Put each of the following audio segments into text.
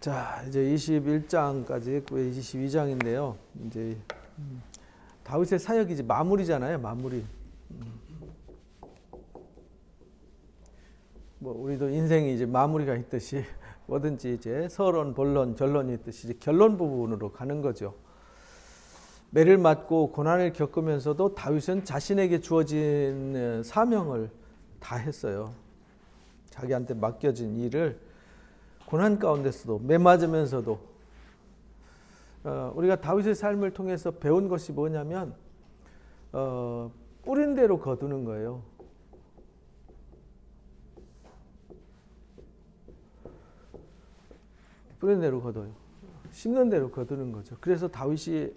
자, 이제 21장까지 했고요. 22장인데요. 이제 다윗의 사역이 이제 마무리잖아요. 마무리. 뭐 우리도 인생이 이제 마무리가 있듯이 뭐든지 이제 서론, 본론, 결론이 있듯이 이제 결론 부분으로 가는 거죠. 매를 맞고 고난을 겪으면서도 다윗은 자신에게 주어진 사명을 다 했어요. 자기한테 맡겨진 일을 고난 가운데서도 매 맞으면서도 우리가 다윗의 삶을 통해서 배운 것이 뭐냐면 뿌린 대로 거두는 거예요. 뿌린 대로 거둬요. 심는 대로 거두는 거죠. 그래서 다윗이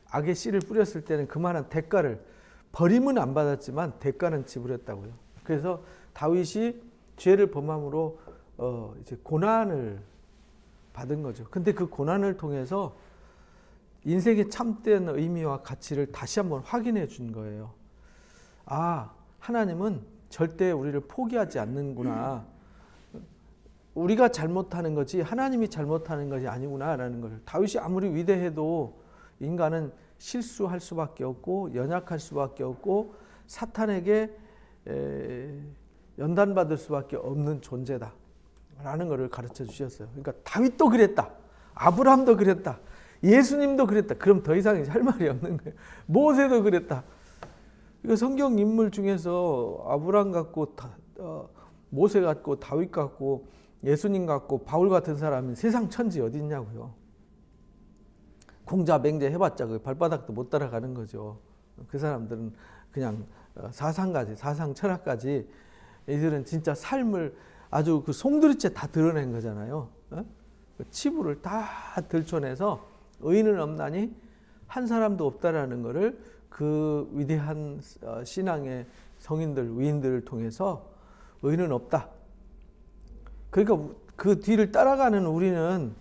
악의 씨를 뿌렸을 때는 그만한 대가를, 버림은 안 받았지만 대가는 지불했다고요. 그래서 다윗이 죄를 범함으로 이제 고난을 받은 거죠. 근데 그 고난을 통해서 인생의 참된 의미와 가치를 다시 한번 확인해 준 거예요. 아, 하나님은 절대 우리를 포기하지 않는구나. 우리가 잘못하는 거지 하나님이 잘못하는 것이 아니구나라는 걸. 다윗이 아무리 위대해도 인간은 실수할 수밖에 없고 연약할 수밖에 없고 사탄에게 연단받을 수밖에 없는 존재다 라는 것을 가르쳐 주셨어요. 그러니까 다윗도 그랬다, 아브라함도 그랬다, 예수님도 그랬다. 그럼 더 이상 할 말이 없는 거예요. 모세도 그랬다. 그러니까 성경 인물 중에서 아브라함 같고 모세 같고 다윗 같고 예수님 같고 바울 같은 사람이 세상 천지 어디 있냐고요. 공자 맹자 해봤자 그 발바닥도 못 따라가는 거죠. 그 사람들은 그냥 사상까지, 사상 철학까지, 이들은 진짜 삶을 아주 그 송두리째 다 드러낸 거잖아요. 치부를 다 들춰내서 의인은 없나니 한 사람도 없다라는 것을 그 위대한 신앙의 성인들, 위인들을 통해서 의인은 없다. 그러니까 그 뒤를 따라가는 우리는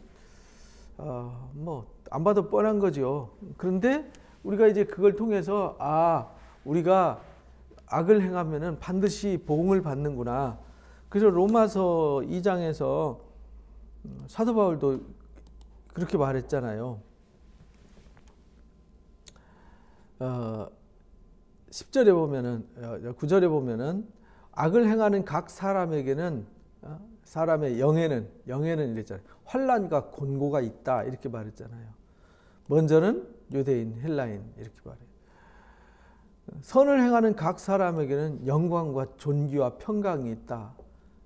뭐 안 봐도 뻔한 거죠. 그런데 우리가 이제 그걸 통해서 우리가 악을 행하면은 반드시 보응을 받는구나. 그래서 로마서 2장에서 사도 바울도 그렇게 말했잖아요. 10절에 보면은 9절에 보면은 악을 행하는 각 사람에게는 사람의 영에는 이랬잖아요. 환난과 곤고가 있다 이렇게 말했잖아요. 먼저는 유대인, 헬라인 이렇게 말해요. 선을 행하는 각 사람에게는 영광과 존귀와 평강이 있다.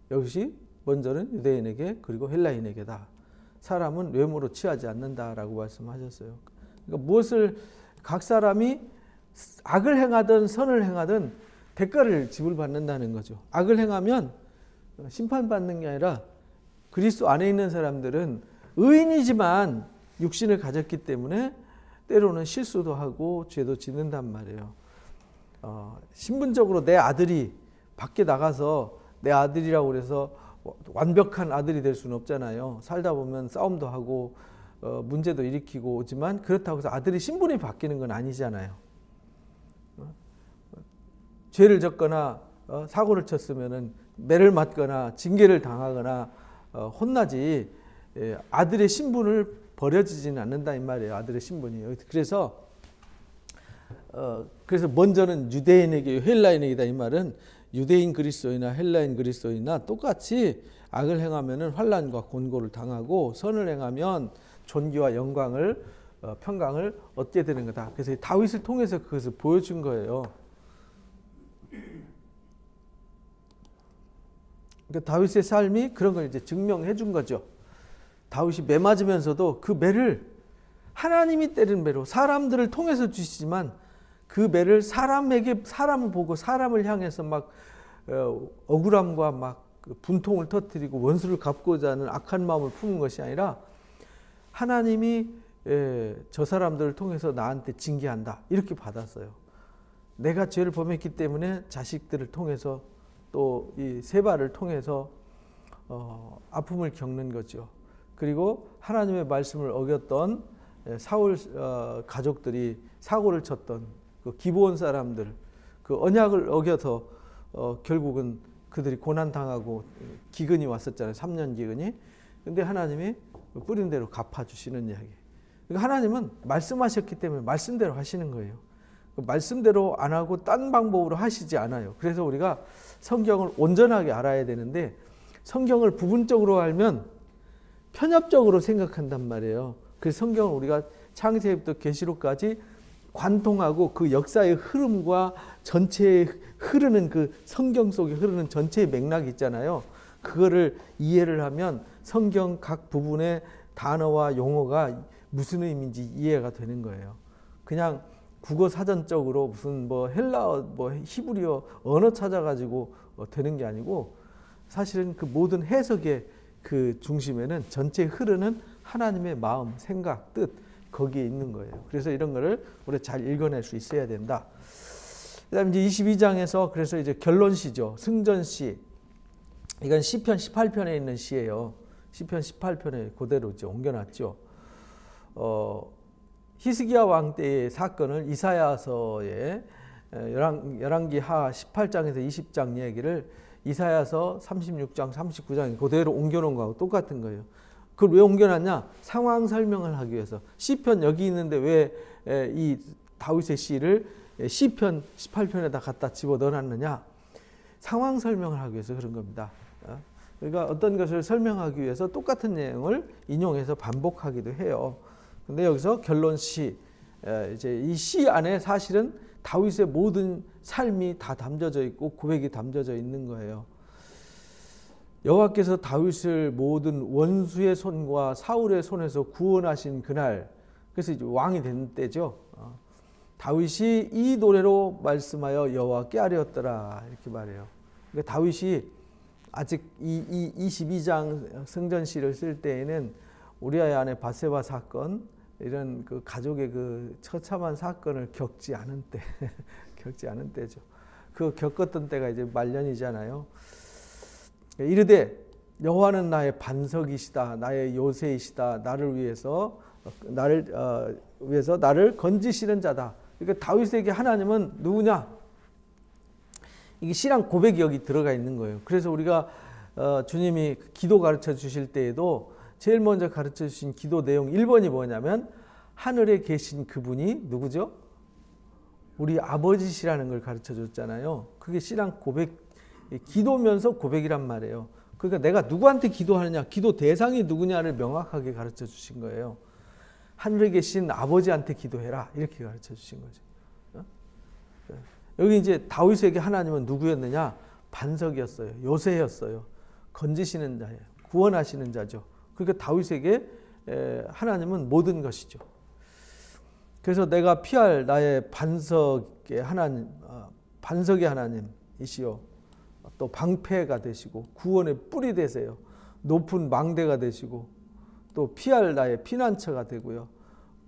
역시 먼저는 유대인에게 그리고 헬라인에게다. 사람은 외모로 취하지 않는다라고 말씀하셨어요. 그러니까 무엇을 각 사람이 악을 행하든 선을 행하든 대가를 지불받는다는 거죠. 악을 행하면 심판받는 게 아니라 그리스도 안에 있는 사람들은 의인이지만 육신을 가졌기 때문에 때로는 실수도 하고 죄도 짓는단 말이에요. 신분적으로 내 아들이 밖에 나가서 내 아들이라고 그래서 완벽한 아들이 될 수는 없잖아요. 살다 보면 싸움도 하고 문제도 일으키고 오지만 그렇다고 해서 아들의 신분이 바뀌는 건 아니잖아요. 죄를 졌거나 사고를 쳤으면은 매를 맞거나 징계를 당하거나 혼나지 아들의 신분을 버려지지는 않는다 이 말이에요. 아들의 신분이. 그래서 먼저는 유대인에게 헬라인에게다 이 말은 유대인 그리스도이나 헬라인 그리스도이나 똑같이 악을 행하면은 환난과 곤고를 당하고 선을 행하면 존귀와 영광을 평강을 얻게 되는 거다. 그래서 다윗을 통해서 그것을 보여준 거예요. 그러니까 다윗의 삶이 그런 걸 이제 증명해 준 거죠. 다윗이 매 맞으면서도 그 매를 하나님이 때린 매로 사람들을 통해서 주시지만 그 매를 사람을 보고 사람을 향해서 막 억울함과 막 분통을 터뜨리고 원수를 갚고자 하는 악한 마음을 품은 것이 아니라 하나님이 저 사람들을 통해서 나한테 징계한다 이렇게 받았어요. 내가 죄를 범했기 때문에 자식들을 통해서 또 이 세바를 통해서 아픔을 겪는 거죠. 그리고 하나님의 말씀을 어겼던 사울 가족들이 사고를 쳤던 그 기브온 사람들, 그 언약을 어겨서 결국은 그들이 고난 당하고 기근이 왔었잖아요. 3년 기근이. 근데 하나님이 뿌린 대로 갚아주시는 이야기. 그러니까 하나님은 말씀하셨기 때문에 말씀대로 하시는 거예요. 말씀대로 안 하고 딴 방법으로 하시지 않아요. 그래서 우리가 성경을 온전하게 알아야 되는데 성경을 부분적으로 알면 편협적으로 생각한단 말이에요. 그래서 성경을 우리가 창세기부터 계시록까지 관통하고 그 역사의 흐름과 전체에 흐르는 그 성경 속에 흐르는 전체의 맥락이 있잖아요. 그거를 이해를 하면 성경 각 부분의 단어와 용어가 무슨 의미인지 이해가 되는 거예요. 그냥 국어 사전적으로 무슨 뭐 헬라어, 뭐 히브리어 언어 찾아가지고 되는 게 아니고 사실은 그 모든 해석의 그 중심에는 전체에 흐르는 하나님의 마음, 생각, 뜻 거기에 있는 거예요. 그래서 이런 거를 우리가 잘 읽어낼 수 있어야 된다. 그다음에 이제 22장에서 그래서 이제 결론시죠. 승전시. 이건 시편 18편에 있는 시예요. 시편 18편에 그대로 이제 옮겨놨죠. 히스기야 왕 때의 사건을 이사야서의 열왕기 하 18장에서 20장 얘기를 이사야서 36장, 39장에 그대로 옮겨놓은 거하고 똑같은 거예요. 그걸 왜 옮겨놨냐? 상황 설명을 하기 위해서. 시편 여기 있는데 왜 이 다윗의 시를 시편 18편에다 갖다 집어넣어놨느냐? 상황 설명을 하기 위해서 그런 겁니다. 그러니까 어떤 것을 설명하기 위해서 똑같은 내용을 인용해서 반복하기도 해요. 근데 여기서 결론시, 이제 이 시 안에 사실은 다윗의 모든 삶이 다 담겨져 있고 고백이 담겨져 있는 거예요. 여호와께서 다윗을 모든 원수의 손과 사울의 손에서 구원하신 그날, 그래서 이제 왕이 된 때죠. 다윗이 이 노래로 말씀하여 여호와께 아뢰었더라 이렇게 말해요. 그러니까 다윗이 아직 이 22장 승전시를 쓸 때에는 우리아의 아내 바세바 사건 이런 그 가족의 그 처참한 사건을 겪지 않은 때, 겪지 않은 때죠. 그 겪었던 때가 이제 말년이잖아요. 이르되 여호와는 나의 반석이시다, 나의 요새이시다, 나를 위해서 나를 건지시는 자다. 그러니까 다윗에게 하나님은 누구냐? 이게 신앙 고백이 여기 들어가 있는 거예요. 그래서 우리가 주님이 기도 가르쳐 주실 때에도 제일 먼저 가르쳐 주신 기도 내용 1번이 뭐냐면 하늘에 계신 그분이 누구죠? 우리 아버지시라는 걸 가르쳐 줬잖아요. 그게 신앙 고백, 기도면서 고백이란 말이에요. 그러니까 내가 누구한테 기도하느냐, 기도 대상이 누구냐를 명확하게 가르쳐 주신 거예요. 하늘에 계신 아버지한테 기도해라 이렇게 가르쳐 주신 거죠. 여기 이제 다윗에게 하나님은 누구였느냐? 반석이었어요. 요새였어요. 건지시는 자예요. 구원하시는 자죠. 그러니까 다윗에게 하나님은 모든 것이죠. 그래서 내가 피할 나의 반석의 하나님, 반석의 하나님이시요. 또 방패가 되시고 구원의 뿔이 되세요. 높은 망대가 되시고 또 피할 나의 피난처가 되고요.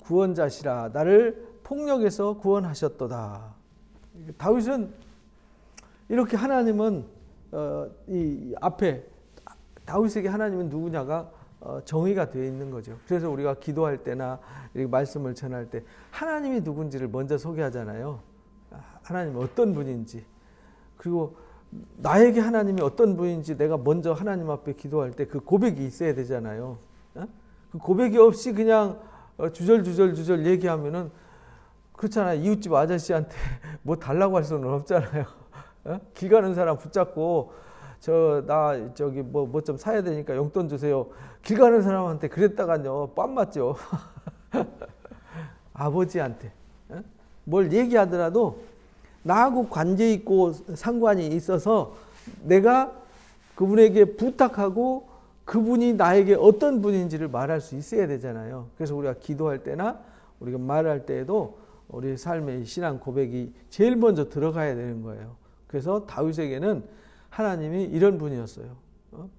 구원자시라 나를 폭력에서 구원하셨도다. 다윗은 이렇게 하나님은 이 앞에 다윗에게 하나님은 누구냐가 정의가 되어 있는 거죠. 그래서 우리가 기도할 때나 이렇게 말씀을 전할 때 하나님이 누군지를 먼저 소개하잖아요. 하나님이 어떤 분인지, 그리고 나에게 하나님이 어떤 분인지 내가 먼저 하나님 앞에 기도할 때 그 고백이 있어야 되잖아요. 그 고백이 없이 그냥 주절 얘기하면은 그렇잖아요. 이웃집 아저씨한테 뭐 달라고 할 수는 없잖아요. 길 가는 사람 붙잡고 나 저기 뭐 좀 사야 되니까 용돈 주세요. 길 가는 사람한테 그랬다가요 뺨 맞죠. 아버지한테 뭘 얘기하더라도 나하고 관계 있고 상관이 있어서 내가 그분에게 부탁하고 그분이 나에게 어떤 분인지를 말할 수 있어야 되잖아요. 그래서 우리가 기도할 때나 우리가 말할 때에도 우리 삶의 신앙 고백이 제일 먼저 들어가야 되는 거예요. 그래서 다윗에게는 하나님이 이런 분이었어요.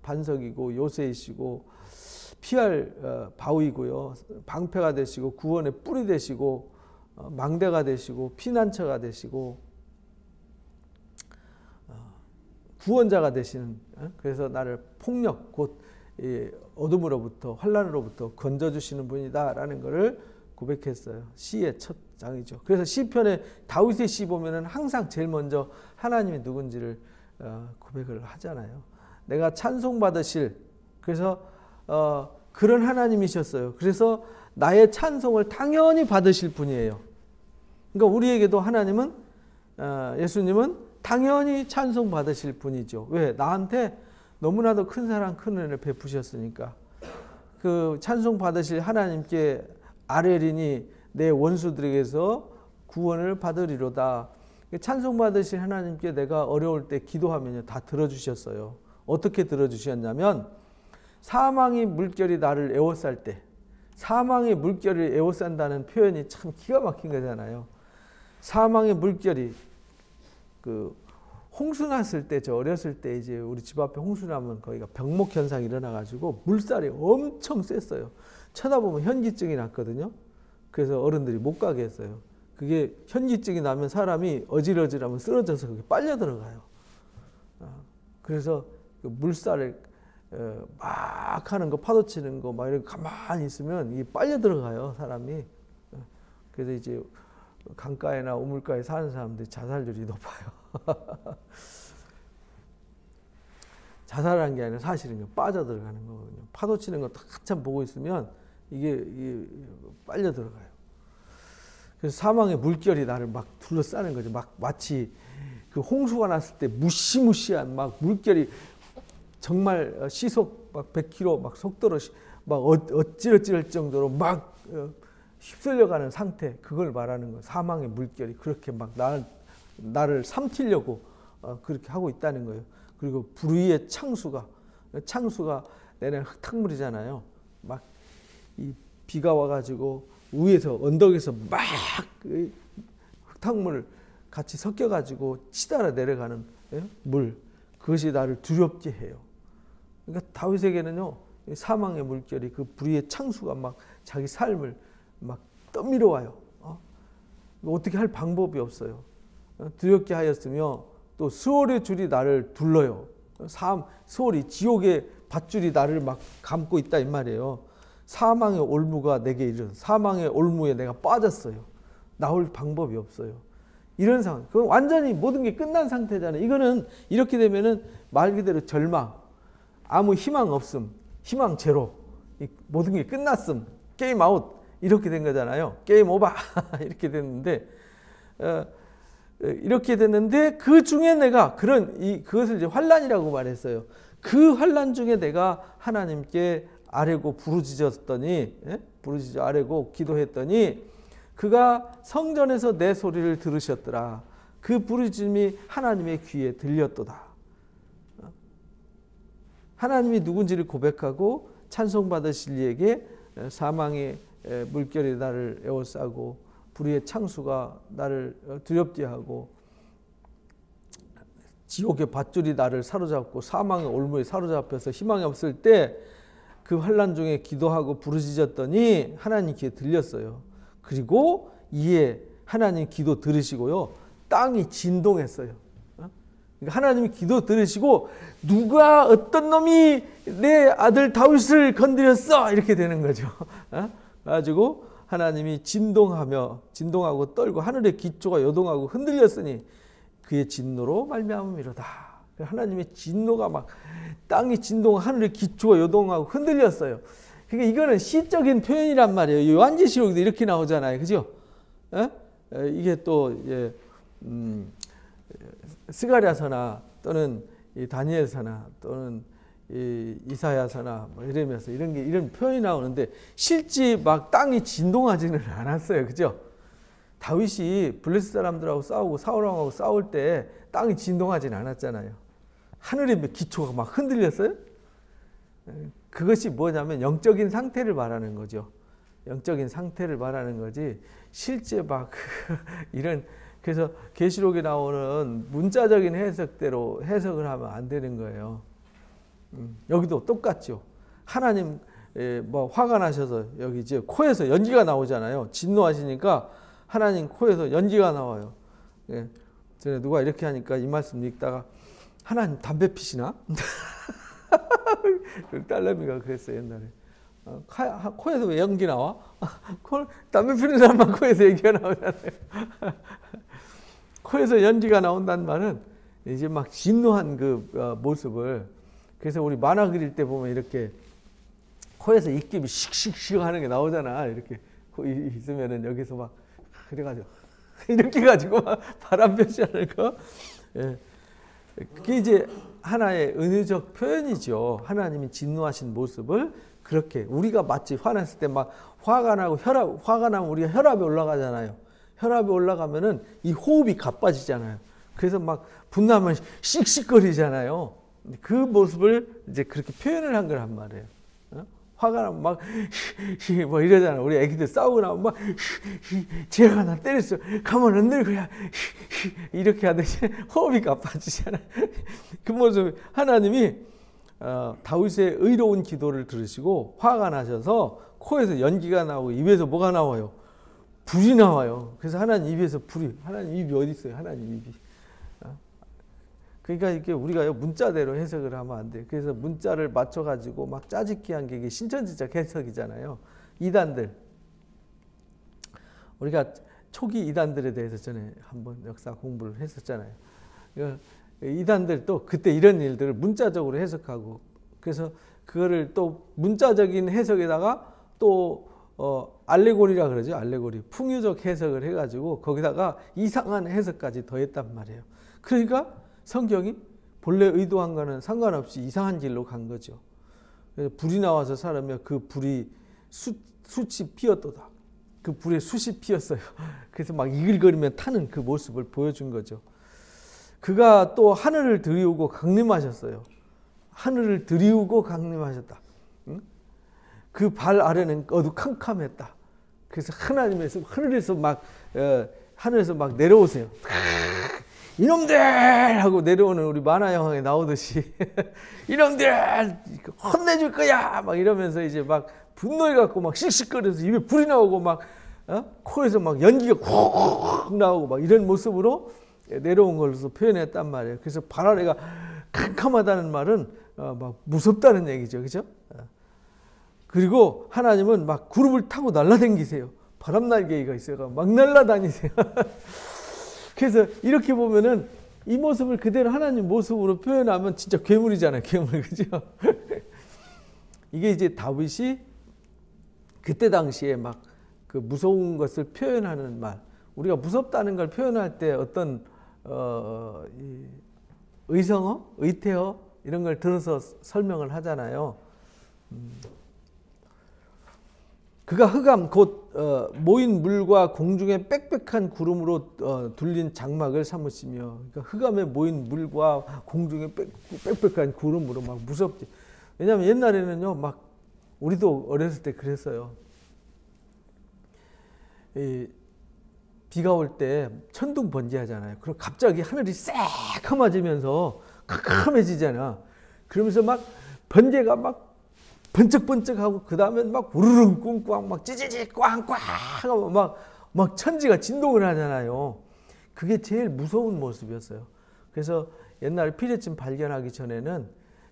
반석이고 요새이시고 피할 바위고요. 방패가 되시고 구원의 뿔이 되시고 망대가 되시고 피난처가 되시고 구원자가 되시는, 그래서 나를 폭력 곧 어둠으로부터 환난으로부터 건져주시는 분이다라는 것을 고백했어요. 시의 첫 장이죠. 그래서 시편에 다윗의 시 보면은 항상 제일 먼저 하나님이 누군지를 고백을 하잖아요. 내가 찬송받으실, 그래서 그런 하나님이셨어요. 그래서 나의 찬송을 당연히 받으실 분이에요. 그러니까 우리에게도 하나님은 예수님은 당연히 찬송 받으실 분이죠. 왜? 나한테 너무나도 큰 사랑 큰 은혜를 베푸셨으니까. 그 찬송 받으실 하나님께 아뢰리니 내 원수들에게서 구원을 받으리로다. 찬송 받으실 하나님께 내가 어려울 때 기도하면요 다 들어주셨어요. 어떻게 들어주셨냐면 사망의 물결이 나를 에워쌀 때, 사망의 물결이 에워싼다는 표현이 참 기가 막힌 거잖아요. 사망의 물결이 그 홍수 났을 때, 저 어렸을 때 이제 우리 집 앞에 홍수 나면 거기가 병목 현상이 일어나가지고 물살이 엄청 셌어요. 쳐다보면 현기증이 났거든요. 그래서 어른들이 못 가게 했어요. 그게 현기증이 나면 사람이 어질어질하면 쓰러져서 그게 빨려 들어가요. 그래서 그 물살을 막 하는 거, 파도 치는 거 막 이렇게 가만히 있으면 이게 빨려 들어가요, 사람이. 그래서 이제 강가에나 우물가에 사는 사람들이 자살률이 높아요. 자살하는 게 아니라 사실은 빠져 들어가는 거거든요. 파도 치는 거 한참 보고 있으면 이게 빨려 들어가요. 그래서 사망의 물결이 나를 막 둘러싸는 거죠. 막 마치 그 홍수가 났을 때 무시무시한 막 물결이 정말 시속 막 100km 막 속도로 막 어찌어찌할 정도로 막 휩쓸려가는 상태, 그걸 말하는 거예요. 사망의 물결이 그렇게 막 나를 삼키려고 그렇게 하고 있다는 거예요. 그리고 불의의 창수가 내내 흙탕물이잖아요. 막 이 비가 와가지고 위에서 언덕에서 막 흙탕물 같이 섞여가지고 치달아 내려가는 물, 그것이 나를 두렵게 해요. 그러니까 다윗에게는요 사망의 물결이 그 불의의 창수가 막 자기 삶을 막 떠밀어 와요. 어떻게 할 방법이 없어요. 두렵게 하였으며 또 수월의 줄이 나를 둘러요. 수월이 지옥의 밧줄이 나를 막 감고 있다 이 말이에요. 사망의 올무가 내게 이르러 사망의 올무에 내가 빠졌어요. 나올 방법이 없어요. 이런 상황. 그건 완전히 모든 게 끝난 상태잖아요. 이거는 이렇게 되면은 말 그대로 절망, 아무 희망 없음, 희망 제로, 모든 게 끝났음, 게임 아웃 이렇게 된 거잖아요. 게임 오버 이렇게 됐는데 그 중에 내가 그것을 이제 환난이라고 말했어요. 그 환난 중에 내가 하나님께 아뢰고 부르짖어 아뢰고 기도했더니 그가 성전에서 내 소리를 들으셨더라. 그 부르짖음이 하나님의 귀에 들렸도다. 하나님이 누군지를 고백하고 찬송받으실 이에게 사망의 물결이 나를 에워싸고 불의의 창수가 나를 두렵게 하고 지옥의 밧줄이 나를 사로잡고 사망의 올무에 사로잡혀서 희망이 없을 때 그 환난 중에 기도하고 부르짖었더니 하나님 귀에 들렸어요. 그리고 이에 하나님 기도 들으시고요. 땅이 진동했어요. 그러니까 하나님이 기도 들으시고 누가 어떤 놈이 내 아들 다윗을 건드렸어 이렇게 되는 거죠. 그래가지고 하나님이 진동하고 떨고 하늘의 기초가 요동하고 흔들렸으니 그의 진노로 말미암음이로다. 하나님의 진노가 막 땅이 진동, 하늘의 기초가 요동하고 흔들렸어요. 그러니까 이거는 시적인 표현이란 말이에요. 요한계시록에도 이렇게 나오잖아요, 그죠? 이게 또 스가랴서나 또는 이 다니엘서나 또는 이 이사야서나 뭐 이러면서 이런 표현이 나오는데 실제 막 땅이 진동하지는 않았어요, 그죠? 다윗이 블레셋 사람들하고 싸우고 사울왕하고 싸울 때 땅이 진동하지는 않았잖아요. 하늘의 기초가 막 흔들렸어요. 그것이 뭐냐면 영적인 상태를 말하는 거죠. 영적인 상태를 말하는 거지 실제 막 이런, 그래서 계시록에 나오는 문자적인 해석대로 해석을 하면 안 되는 거예요. 여기도 똑같죠. 하나님 뭐 화가 나셔서 여기 이제 코에서 연기가 나오잖아요. 진노하시니까 하나님 코에서 연기가 나와요. 전에 누가 이렇게 하니까 이 말씀 읽다가 하나님 담배 피시나? 딸내미가 그랬어요 옛날에. 코에서 왜 연기 나와? 담배 피는 사람만 코에서 연기가 나오잖아요. 코에서 연기가 나온다는 말은 이제 막 진노한 그 모습을, 그래서 우리 만화 그릴 때 보면 이렇게 코에서 입김이 씩씩씩 하는 게 나오잖아. 이렇게 코 있으면은 여기서 막 그래가지고 이렇게 가지고 막 바람 표시하는 거. 예. 그게 이제 하나의 은유적 표현이죠. 하나님이 진노하신 모습을 그렇게 우리가 마치 화났을 때 막 화가 나고 화가 나면 우리가 혈압이 올라가잖아요. 혈압이 올라가면은 이 호흡이 가빠지잖아요. 그래서 막 분노하면 씩씩거리잖아요. 그 모습을 이제 그렇게 표현을 한 거란 말이에요. 화가 나면 막 뭐 이러잖아. 우리 애기들 싸우고 나면 막 쟤가 나 때렸어. 가만 안 될 거야. 이렇게 하듯이 호흡이 가빠지잖아. 그 모습 하나님이 다윗의 의로운 기도를 들으시고 화가 나셔서 코에서 연기가 나오고 입에서 뭐가 나와요? 불이 나와요. 그래서 하나님 입에서 불이, 하나님 입이 어디 있어요? 하나님 입이. 그러니까 이게 우리가 문자대로 해석을 하면 안 돼요. 그래서 문자를 맞춰가지고 막 짜집기 한 게 이게 신천지적 해석이잖아요. 이단들. 우리가 초기 이단들에 대해서 전에 한번 역사 공부를 했었잖아요. 이단들도 그때 이런 일들을 문자적으로 해석하고 그래서 그거를 또 문자적인 해석에다가 또 알레고리라 그러죠. 알레고리. 풍유적 해석을 해가지고 거기다가 이상한 해석까지 더했단 말이에요. 그러니까 성경이 본래 의도한 거는 상관없이 이상한 길로 간 거죠. 그래서 불이 나와서 살으며 그 불이 숯이 피었도다. 그 불에 숯이 피었어요. 그래서 막 이글거리며 타는 그 모습을 보여준 거죠. 그가 또 하늘을 드리우고 강림하셨어요. 하늘을 드리우고 강림하셨다. 응? 그 발 아래는 어두캄캄했다. 그래서 하늘에서 막 내려오세요. 이놈들! 하고 내려오는 우리 만화 영화에 나오듯이 이놈들! 혼내줄 거야! 막 이러면서 이제 막 분노해갖고 막 씩씩거려서 입에 불이 나오고 막 코에서 막 연기가 콕 나오고 막 이런 모습으로 내려온 걸로서 표현했단 말이에요. 그래서 발 아래가 캄캄하다는 말은 막 무섭다는 얘기죠. 그죠? 그리고 하나님은 막 구름을 타고 날아다니세요. 바람날개가 있어요. 막 날아다니세요. 그래서 이렇게 보면은 이 모습을 그대로 하나님 모습으로 표현하면 진짜 괴물이잖아요. 괴물. 그죠? 이게 이제 다윗이 그때 당시에 막 그 무서운 것을 표현하는 말. 우리가 무섭다는 걸 표현할 때 어떤 의성어, 의태어 이런 걸 들어서 설명을 하잖아요. 그가 흑암 곧 모인 물과 공중의 빽빽한 구름으로 둘린 장막을 삼으시며, 그러니까 흑암에 모인 물과 공중의 빽빽한 구름으로 막 무섭지. 왜냐하면 옛날에는요, 막 우리도 어렸을 때 그랬어요. 비가 올 때 천둥 번개하잖아요. 그럼 갑자기 하늘이 새카매지면서 캄캄해지잖아. 그러면서 막 번개가 막 번쩍번쩍하고 그 다음에 막 우르릉 꿍꿍 막 찌찌찌 꽝꽝 하고 막 천지가 진동을 하잖아요. 그게 제일 무서운 모습이었어요. 그래서 옛날에 피레침 발견하기 전에는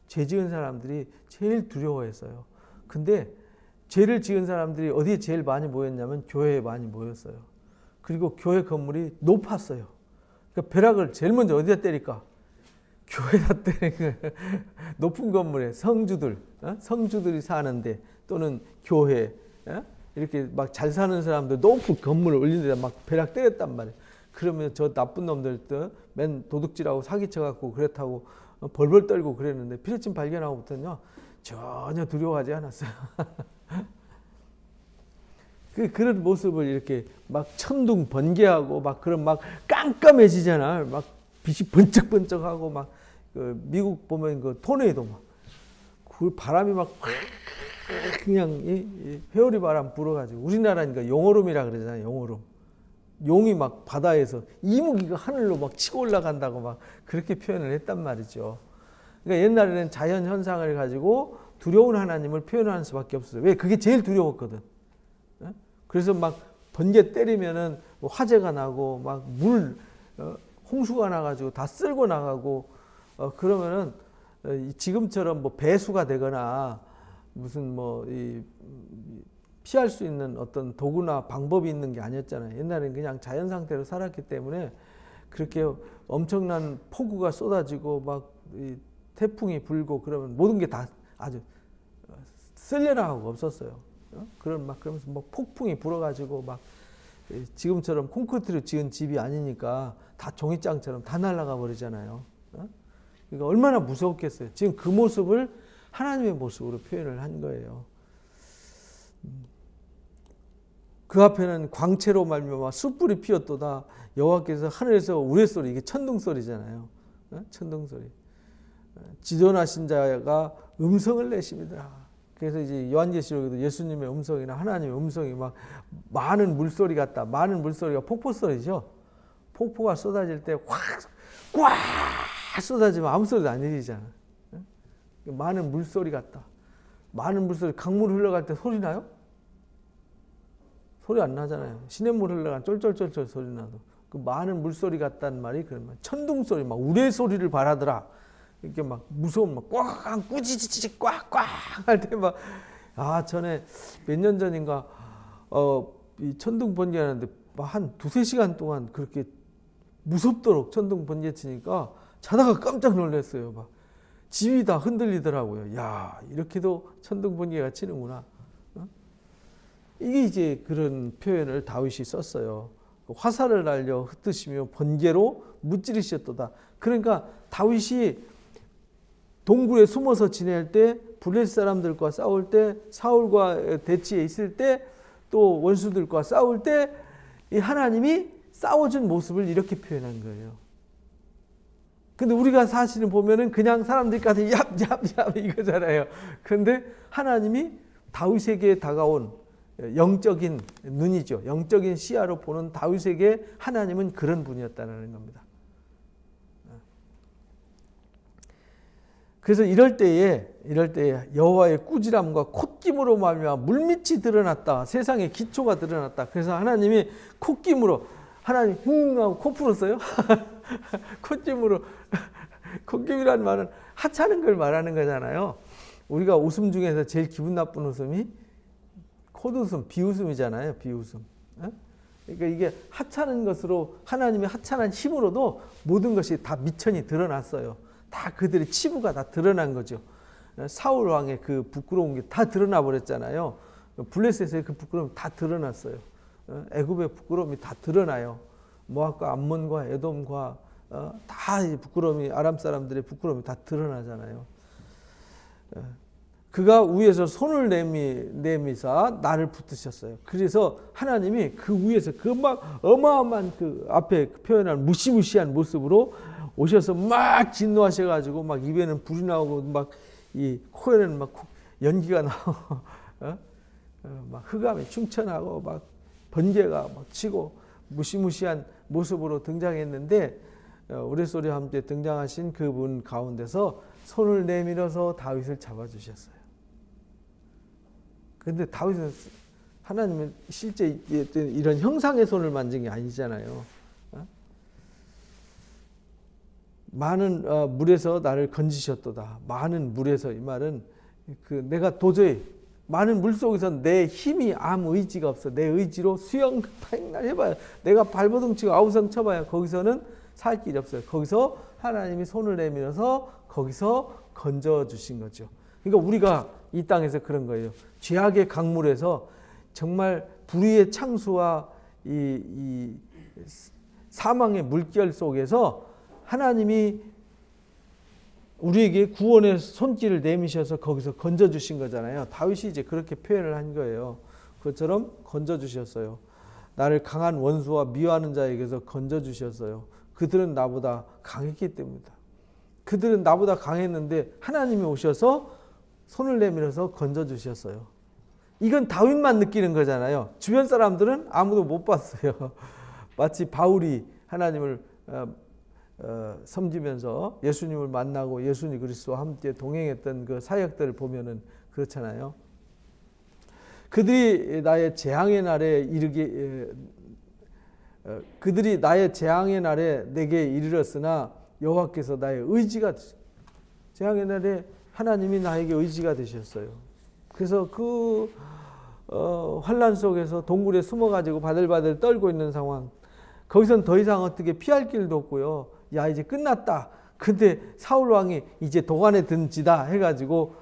죄 지은 사람들이 제일 두려워했어요. 근데 죄를 지은 사람들이 어디에 제일 많이 모였냐면 교회에 많이 모였어요. 그리고 교회 건물이 높았어요. 그러니까 벼락을 제일 먼저 어디다 때릴까? 교회다 때리는 거예요. 높은 건물에 성주들이 사는데 또는 교회 이렇게 막 잘 사는 사람들 높은 건물을 올린 데다 막 벼락 때렸단 말이에요. 그러면 저 나쁜 놈들도 맨 도둑질하고 사기쳐갖고 그렇다고 벌벌 떨고 그랬는데 피레침 발견하고부터는요 전혀 두려워하지 않았어요. 그런 모습을 이렇게 막 천둥 번개하고 막 그런 막 깜깜해지잖아. 막 빛이 번쩍번쩍하고 막 미국 보면 그 토네이도 막 그 바람이 막 그냥 이 회오리 바람 불어가지고 우리나라니까 용오름이라 그러잖아요. 용오름. 용이 막 바다에서 이무기가 하늘로 막 치고 올라간다고 막 그렇게 표현을 했단 말이죠. 그러니까 옛날에는 자연 현상을 가지고 두려운 하나님을 표현하는 수밖에 없었어요. 왜? 그게 제일 두려웠거든. 그래서 막 번개 때리면은 뭐 화재가 나고 막 홍수가 나가지고 다 쓸고 나가고 그러면은 지금처럼 뭐 배수가 되거나 무슨 뭐 피할 수 있는 어떤 도구나 방법이 있는 게 아니었잖아요. 옛날에는 그냥 자연 상태로 살았기 때문에 그렇게 엄청난 폭우가 쏟아지고 막 태풍이 불고 그러면 모든 게 다 아주 쓸려나가고 없었어요. 그런 막 그러면서 뭐 폭풍이 불어가지고 막 지금처럼 콘크리트로 지은 집이 아니니까 다 종이장처럼 다 날아가 버리잖아요. 그러니까 얼마나 무서웠겠어요. 지금 그 모습을 하나님의 모습으로 표현을 한 거예요. 그 앞에는 광채로 말미암아 숯불이 피었도다. 여호와께서 하늘에서 우레소리, 이게 천둥소리잖아요. 천둥소리. 지존하신 자가 음성을 내십니다. 그래서 이제 요한계시록에도 예수님의 음성이나 하나님의 음성이 막 많은 물소리 같다. 많은 물소리가 폭포소리죠. 폭포가 쏟아질 때 꽉 쏟아지면 아무 소리도 안 들리잖아. 많은 물소리 같다. 많은 물소리, 강물 흘러갈 때 소리 나요? 소리 안 나잖아요. 시냇물 흘러간 쫄쫄쫄쫄 소리 나도. 그 많은 물소리 같다는 말이 그런 말. 천둥소리, 막 우레 소리를 바라더라. 이렇게 막 무서운 막 꽉 꾸지지지 꽉꽉 할 때 막 전에 몇 년 전인가 이 천둥 번개하는데 한 2-3시간 동안 그렇게 무섭도록 천둥 번개 치니까 자다가 깜짝 놀랐어요. 막 집이 다 흔들리더라고요. 야, 이렇게도 천둥 번개가 치는구나. 이게 이제 그런 표현을 다윗이 썼어요. 화살을 날려 흩으시며 번개로 무찌르셨도다. 그러니까 다윗이 동굴에 숨어서 지낼 때, 블레셋 사람들과 싸울 때, 사울과 대치에 있을 때, 또 원수들과 싸울 때 이 하나님이 싸워준 모습을 이렇게 표현한 거예요. 근데 우리가 사실은 보면은 그냥 사람들까지 얍얍얍 이거잖아요. 근데 하나님이 다윗에게 다가온 영적인 눈이죠. 영적인 시야로 보는 다윗에게 하나님은 그런 분이었다는 겁니다. 그래서 이럴 때에 여호와의 꾸지람과 콧김으로 말미암아 물밑이 드러났다. 세상의 기초가 드러났다. 그래서 하나님이 콧김으로, 하나님 하고 코 풀었어요. 콧김으로. 콧김이라는 말은 하찮은 걸 말하는 거잖아요. 우리가 웃음 중에서 제일 기분 나쁜 웃음이 콧웃음, 비웃음이잖아요. 비웃음. 그러니까 이게 하찮은 것으로, 하나님의 하찮은 힘으로도 모든 것이 다 미천이 드러났어요. 다 그들의 치부가 다 드러난 거죠. 사울 왕의 그 부끄러운 게 다 드러나 버렸잖아요. 블레셋의 그 부끄러움이 다 드러났어요. 애굽의 부끄러움이 다 드러나요. 모압과 암몬과 에돔과 다 부끄러움이, 아람 사람들의 부끄러움이 다 드러나잖아요. 그가 위에서 손을 내미사 나를 붙드셨어요. 그래서 하나님이 그 위에서 그 막 어마어마한 그 앞에 표현한 무시무시한 모습으로 오셔서 막 진노하셔가지고 막 입에는 불이 나오고 막 이 코에는 막 연기가 나오고 막 흑암이 충천하고 막 번개가 막 치고 무시무시한 모습으로 등장했는데 우레소리와 함께 등장하신 그분 가운데서 손을 내밀어서 다윗을 잡아주셨어요. 그런데 다윗은 하나님은 실제 이런 형상의 손을 만진 게 아니잖아요. 많은 물에서 나를 건지셨도다. 많은 물에서, 이 말은 내가 도저히 많은 물 속에서 내 힘이 아무 의지가 없어. 내 의지로 수영 백날 해봐야, 내가 발버둥 치고 아우성 쳐봐야 거기서는 살 길이 없어요. 거기서 하나님이 손을 내밀어서 거기서 건져주신 거죠. 그러니까 우리가 이 땅에서 그런 거예요. 죄악의 강물에서 정말 불의의 창수와 이 사망의 물결 속에서 하나님이 우리에게 구원의 손길을 내미셔서 거기서 건져주신 거잖아요. 다윗이 이제 그렇게 표현을 한 거예요. 그것처럼 건져주셨어요. 나를 강한 원수와 미워하는 자에게서 건져주셨어요. 그들은 나보다 강했기 때문이다. 그들은 나보다 강했는데 하나님이 오셔서 손을 내밀어서 건져주셨어요. 이건 다윗만 느끼는 거잖아요. 주변 사람들은 아무도 못 봤어요. 마치 바울이 하나님을 섬기면서 예수님을 만나고 예수님 그리스도와 함께 동행했던 그 사역들을 보면은 그렇잖아요. 그들이 나의 재앙의 날에 내게 이르렀으나 여호와께서 나의 의지가 되셨어요. 재앙의 날에 하나님이 나에게 의지가 되셨어요. 그래서 그 환난 속에서 동굴에 숨어가지고 바들바들 떨고 있는 상황, 거기선 더 이상 어떻게 피할 길도 없고요. 야, 이제 끝났다. 근데 사울 왕이 이제 도관에 든지다 해가지고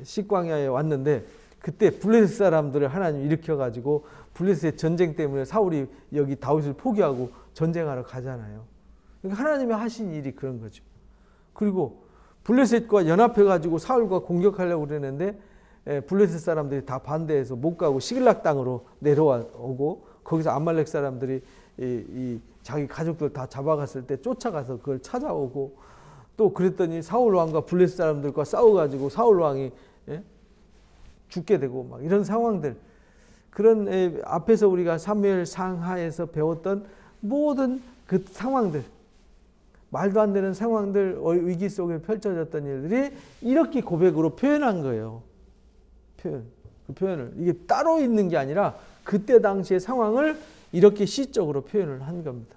식광야에 왔는데 그때 블레셋 사람들을 하나님이 일으켜가지고 블레셋 전쟁 때문에 사울이 여기 다윗을 포기하고 전쟁하러 가잖아요. 그러니까 하나님이 하신 일이 그런 거죠. 그리고 블레셋과 연합해가지고 사울과 공격하려고 그러는데 블레셋 사람들이 다 반대해서 못 가고 시글락 땅으로 내려오고 거기서 아말렉 사람들이 이 자기 가족들 다 잡아갔을 때 쫓아가서 그걸 찾아오고 또 그랬더니 사울 왕과 블레셋 사람들과 싸워가지고 사울 왕이 죽게 되고 막 이런 상황들, 그런 앞에서 우리가 사무엘 상하에서 배웠던 모든 그 상황들, 말도 안 되는 상황들, 위기 속에 펼쳐졌던 일들이 이렇게 고백으로 표현한 거예요. 그 표현을 이게 따로 있는 게 아니라 그때 당시의 상황을 이렇게 시적으로 표현을 한 겁니다.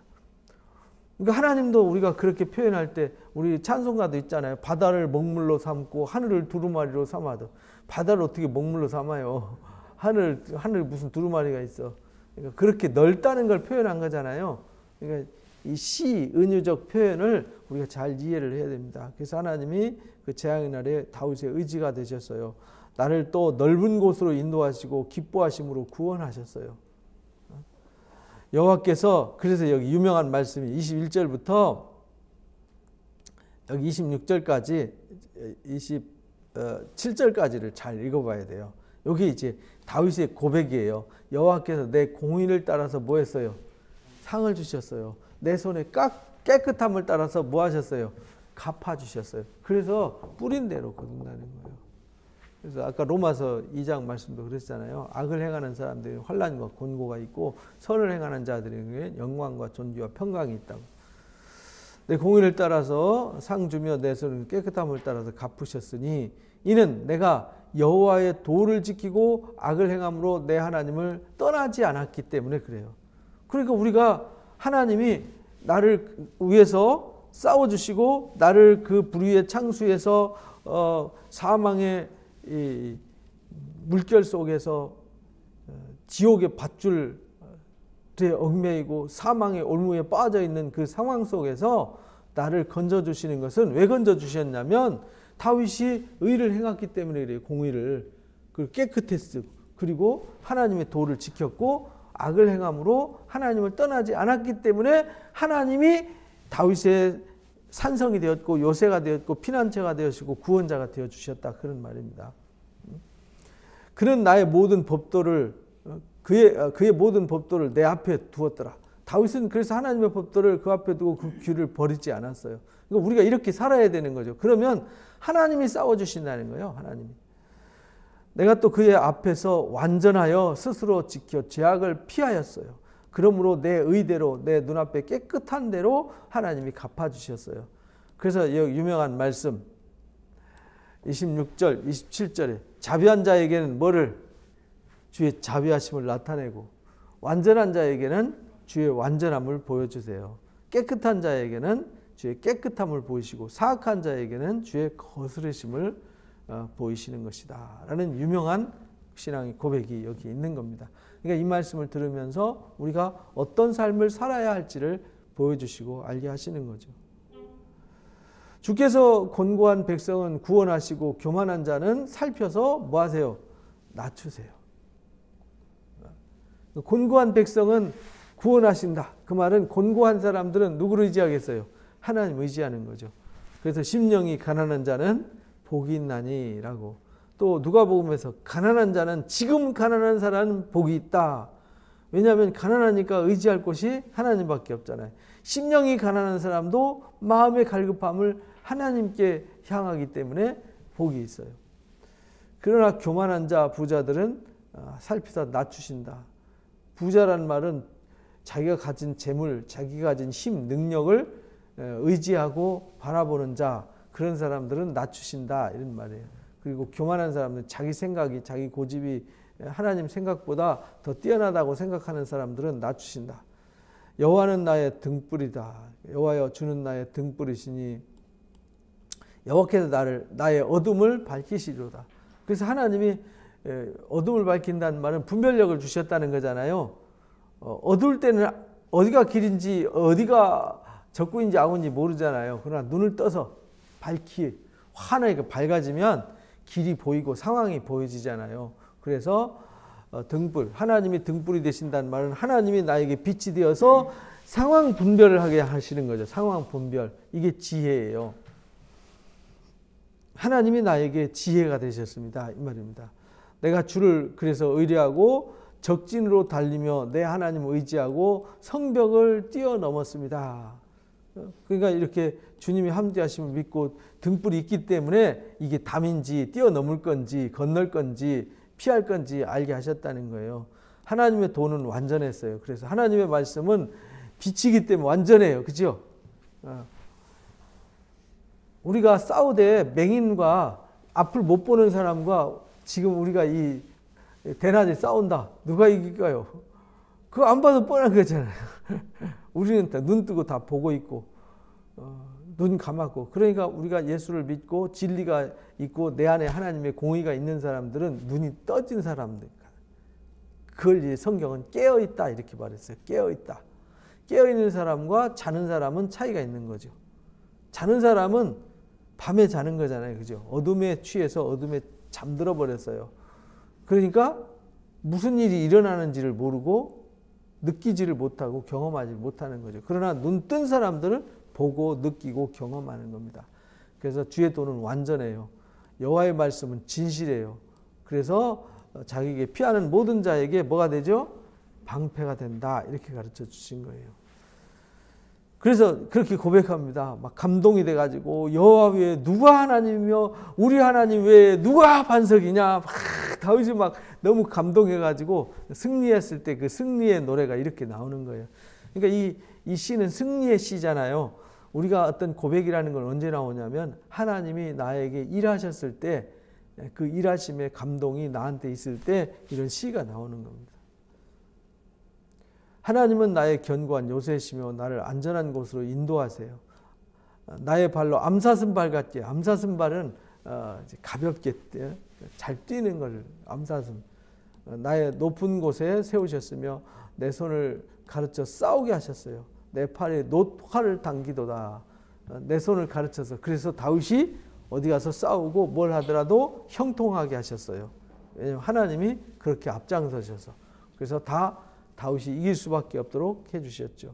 그러니까 하나님도 우리가 그렇게 표현할 때 우리 찬송가도 있잖아요. 바다를 먹물로 삼고 하늘을 두루마리로 삼아도. 바다를 어떻게 먹물로 삼아요? 하늘 무슨 두루마리가 있어. 그러니까 그렇게 넓다는 걸 표현한 거잖아요. 그러니까 이 시 은유적 표현을 우리가 잘 이해를 해야 됩니다. 그래서 하나님이 그 재앙의 날에 다윗의 의지가 되셨어요. 나를 또 넓은 곳으로 인도하시고 기뻐하심으로 구원하셨어요. 여호와께서 그래서 여기 유명한 말씀이 21절부터 여기 26절까지 27절까지를 잘 읽어봐야 돼요. 여기 이제 다윗의 고백이에요. 여호와께서 내 공의를 따라서 뭐 했어요? 상을 주셨어요. 내 손의 깨끗함을 따라서 뭐 하셨어요? 갚아주셨어요. 그래서 뿌린 대로 거둔다는 거예요. 그래서 아까 로마서 2장 말씀도 그랬잖아요. 악을 행하는 사람들이 환난과 곤고가 있고 선을 행하는 자들에게 영광과 존귀와 평강이 있다고. 내 공의를 따라서 상 주며 내 손의 깨끗함을 따라서 갚으셨으니 이는 내가 여호와의 도를 지키고 악을 행함으로 내 하나님을 떠나지 않았기 때문에 그래요. 그러니까 우리가 하나님이 나를 위해서 싸워주시고 나를 그 불의의 창수에서 사망의 이 물결 속에서 지옥의 밧줄에 얽매이고 사망의 올무에 빠져 있는 그 상황 속에서 나를 건져주시는 것은 왜 건져주셨냐면 다윗이 의를 행했기 때문에 그래요. 공의를. 그리고 깨끗했고 그리고 하나님의 도를 지켰고 악을 행함으로 하나님을 떠나지 않았기 때문에 하나님이 다윗의 산성이 되었고 요새가 되었고 피난처가 되었고 구원자가 되어주셨다. 그런 말입니다. 그는 나의 모든 법도를 그의 모든 법도를 내 앞에 두었더라. 다윗은 그래서 하나님의 법도를 그 앞에 두고 그 귀를 버리지 않았어요. 그러니까 우리가 이렇게 살아야 되는 거죠. 그러면 하나님이 싸워주신다는 거예요. 하나님이. 내가 또 그의 앞에서 완전하여 스스로 지켜 죄악을 피하였어요. 그러므로 내 의대로 내 눈앞에 깨끗한 대로 하나님이 갚아주셨어요. 그래서 여기 유명한 말씀 26절 27절에 자비한 자에게는 뭐를? 주의 자비하심을 나타내고 완전한 자에게는 주의 완전함을 보여주세요. 깨끗한 자에게는 주의 깨끗함을 보이시고 사악한 자에게는 주의 거스르심을 보이시는 것이다 라는 유명한 신앙의 고백이 여기 있는 겁니다. 그러니까 이 말씀을 들으면서 우리가 어떤 삶을 살아야 할지를 보여주시고 알게 하시는 거죠. 주께서 곤고한 백성은 구원하시고 교만한 자는 살펴서 뭐 하세요? 낮추세요. 곤고한 백성은 구원하신다. 그 말은 곤고한 사람들은 누구를 의지하겠어요? 하나님 의지하는 거죠. 그래서 심령이 가난한 자는 복이 있나니 라고. 또 누가복음에서 가난한 자는 지금 가난한 사람은 복이 있다. 왜냐하면 가난하니까 의지할 곳이 하나님밖에 없잖아요. 심령이 가난한 사람도 마음의 갈급함을 하나님께 향하기 때문에 복이 있어요. 그러나 교만한 자 부자들은 살피사 낮추신다. 부자란 말은 자기가 가진 재물, 자기가 가진 힘, 능력을 의지하고 바라보는 자, 그런 사람들은 낮추신다 이런 말이에요. 그리고 교만한 사람들은 자기 생각이, 자기 고집이 하나님 생각보다 더 뛰어나다고 생각하는 사람들은 낮추신다. 여호와는 나의 등불이다. 여호와여 주는 나의 등불이시니 여호와께서 나의 어둠을 밝히시리로다. 그래서 하나님이 어둠을 밝힌다는 말은 분별력을 주셨다는 거잖아요. 어두울 때는 어디가 길인지 어디가 적군인지 아군인지 모르잖아요. 그러나 눈을 떠서 환하게 밝아지면 길이 보이고 상황이 보여지잖아요. 그래서 등불, 하나님이 등불이 되신다는 말은 하나님이 나에게 빛이 되어서 상황 분별을 하게 하시는 거죠. 상황 분별. 이게 지혜예요. 하나님이 나에게 지혜가 되셨습니다. 이 말입니다. 내가 주를 그래서 의뢰하고 적진으로 달리며 내 하나님을 의지하고 성벽을 뛰어넘었습니다. 그러니까 이렇게 주님이 함께하심을 믿고 등불이 있기 때문에 이게 담인지 뛰어넘을 건지 건널 건지 피할 건지 알게 하셨다는 거예요. 하나님의 도는 완전했어요. 그래서 하나님의 말씀은 빛이기 때문에 완전해요. 그죠? 우리가 싸우되 맹인과 앞을 못 보는 사람과 지금 우리가 이 대낮에 싸운다. 누가 이길까요? 그거 안 봐도 뻔한 거잖아요. 우리는 다 눈 뜨고 다 보고 있고 눈 감았고, 그러니까 우리가 예수를 믿고 진리가 있고 내 안에 하나님의 공의가 있는 사람들은 눈이 떠진 사람들. 그걸 이제 성경은 깨어있다 이렇게 말했어요. 깨어있다. 깨어있는 사람과 자는 사람은 차이가 있는 거죠. 자는 사람은 밤에 자는 거잖아요. 그죠? 어둠에 취해서 어둠에 잠들어 버렸어요. 그러니까 무슨 일이 일어나는지를 모르고 느끼지를 못하고 경험하지 못하는 거죠. 그러나 눈 뜬 사람들은 보고 느끼고 경험하는 겁니다. 그래서 주의 도는 완전해요. 여호와의 말씀은 진실해요. 그래서 자기에게 피하는 모든 자에게 뭐가 되죠? 방패가 된다. 이렇게 가르쳐 주신 거예요. 그래서 그렇게 고백합니다. 막 감동이 돼가지고 여호와 외에 누가 하나님이며 우리 하나님 외에 누가 반석이냐. 막 다윗이 막 너무 감동해가지고 승리했을 때 그 승리의 노래가 이렇게 나오는 거예요. 그러니까 이 시는 승리의 시잖아요. 우리가 어떤 고백이라는 건 언제 나오냐면 하나님이 나에게 일하셨을 때 그 일하심의 감동이 나한테 있을 때 이런 시가 나오는 겁니다. 하나님은 나의 견고한 요새시며 나를 안전한 곳으로 인도하세요. 나의 발로 암사슴발 같게. 암사슴발은 가볍게 잘 뛰는 걸 암사슴. 나의 높은 곳에 세우셨으며 내 손을 가르쳐 싸우게 하셨어요. 내 팔에 놋활을 당기도다. 내 손을 가르쳐서. 그래서 다윗이 어디 가서 싸우고 뭘 하더라도 형통하게 하셨어요. 왜냐하면 하나님이 그렇게 앞장서셔서. 그래서 다 다윗이 이길 수밖에 없도록 해주셨죠.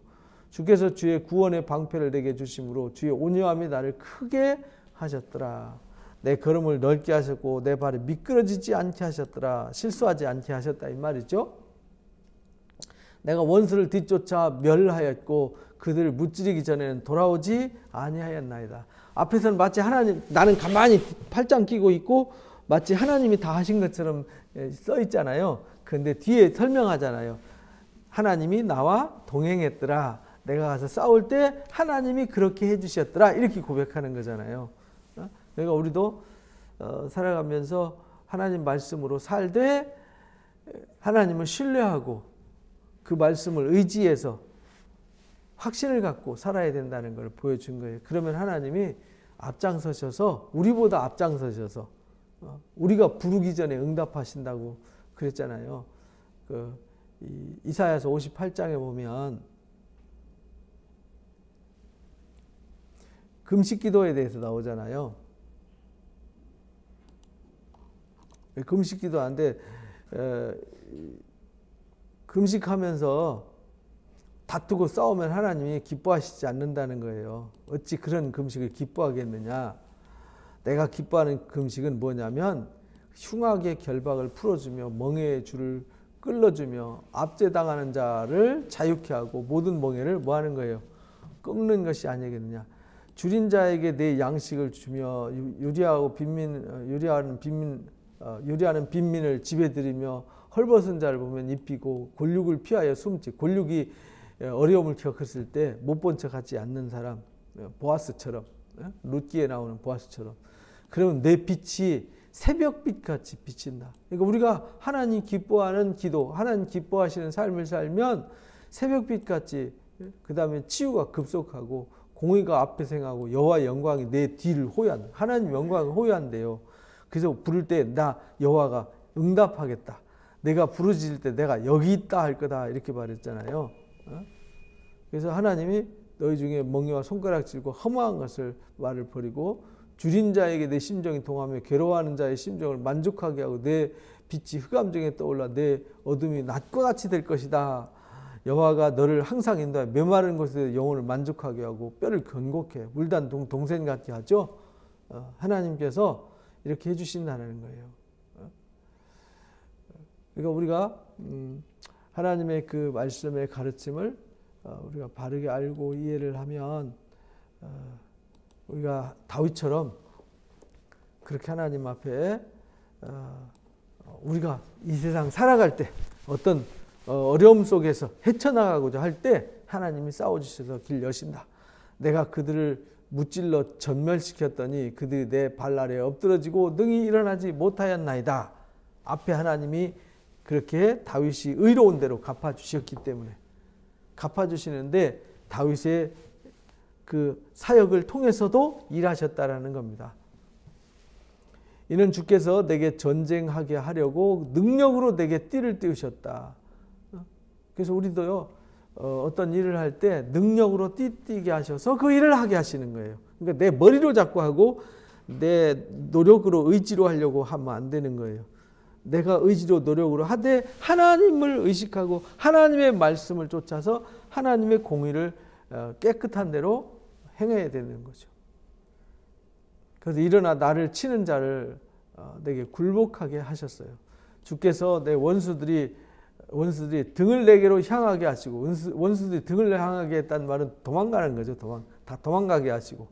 주께서 주의 구원의 방패를 내게 주심으로 주의 온유함이 나를 크게 하셨더라. 내 걸음을 넓게 하셨고 내 발이 미끄러지지 않게 하셨더라. 실수하지 않게 하셨다 이 말이죠. 내가 원수를 뒤쫓아 멸하였고 그들을 무찌르기 전에는 돌아오지 아니하였나이다. 앞에서는 마치 하나님, 나는 가만히 팔짱 끼고 있고 마치 하나님이 다 하신 것처럼 써 있잖아요. 그런데 뒤에 설명하잖아요. 하나님이 나와 동행했더라. 내가 가서 싸울 때 하나님이 그렇게 해주셨더라. 이렇게 고백하는 거잖아요. 그러니까 우리도 살아가면서 하나님 말씀으로 살되 하나님을 신뢰하고 그 말씀을 의지해서 확신을 갖고 살아야 된다는 걸 보여준 거예요. 그러면 하나님이 앞장서셔서 우리보다 앞장서셔서 우리가 부르기 전에 응답하신다고 그랬잖아요. 이사야서 58장에 보면 금식기도에 대해서 나오잖아요. 금식기도하는데 금식하면서 다투고 싸우면 하나님이 기뻐하시지 않는다는 거예요. 어찌 그런 금식을 기뻐하겠느냐. 내가 기뻐하는 금식은 뭐냐면 흉악의 결박을 풀어주며 멍에의 줄을 끌어주며 압제당하는 자를 자유케 하고 모든 멍에를 뭐 하는 거예요? 꺾는 것이 아니겠느냐. 줄인 자에게 내 양식을 주며 유리하는 빈민을 집에 들이며 헐벗은 자를 보면 입히고 골육을 피하여 숨지. 골육이 어려움을 겪었을 때 못 본 척하지 않는 사람, 보아스처럼, 룻기에 나오는 보아스처럼. 그러면 내 빛이 새벽빛 같이 비친다. 그러니까 우리가 하나님 기뻐하는 기도, 하나님 기뻐하시는 삶을 살면 새벽빛 같이, 그 다음에 치유가 급속하고 공의가 앞에 생하고 여호와의 영광이 내 뒤를 호위한다. 하나님 영광을 호위한대요. 그래서 부를 때 나 여호와가 응답하겠다. 내가 부르짖을 때 내가 여기 있다 할 거다 이렇게 말했잖아요. 그래서 하나님이 너희 중에 멍에와 손가락질과 허무한 것을 말을 버리고 줄인 자에게 내 심정이 동하며 괴로워하는 자의 심정을 만족하게 하고 내 빛이 흑암 중에 떠올라 내 어둠이 낮과 같이 될 것이다. 여호와가 너를 항상 인도하여 메마른 곳에 영혼을 만족하게 하고 뼈를 견고케 물단 동생 같게 하죠. 하나님께서 이렇게 해주신다는 거예요. 그러니까 우리가 하나님의 그 말씀의 가르침을 우리가 바르게 알고 이해를 하면 우리가 다윗처럼 그렇게 하나님 앞에 우리가 이 세상 살아갈 때 어떤 어려움 속에서 헤쳐나가고자 할 때 하나님이 싸워주셔서 길 여신다. 내가 그들을 무찔러 전멸시켰더니 그들이 내 발 아래에 엎드러지고 능히 일어나지 못하였나이다. 앞에 하나님이 그렇게 다윗이 의로운 대로 갚아주셨기 때문에 갚아주시는데 다윗의 그 사역을 통해서도 일하셨다라는 겁니다. 이는 주께서 내게 전쟁하게 하려고 능력으로 내게 띠를 띄우셨다. 그래서 우리도요 어떤 일을 할 때 능력으로 띠게 하셔서 그 일을 하게 하시는 거예요. 그러니까 내 머리로 자꾸 하고 내 노력으로 의지로 하려고 하면 안 되는 거예요. 내가 의지로 노력으로 하되 하나님을 의식하고 하나님의 말씀을 쫓아서 하나님의 공의를 깨끗한 대로 행해야 되는 거죠. 그래서 일어나 나를 치는 자를 내게 굴복하게 하셨어요. 주께서 내 원수들이 등을 내게로 향하게 하시고 원수들이 등을 향하게 했다는 말은 도망가는 거죠. 다 도망가게 하시고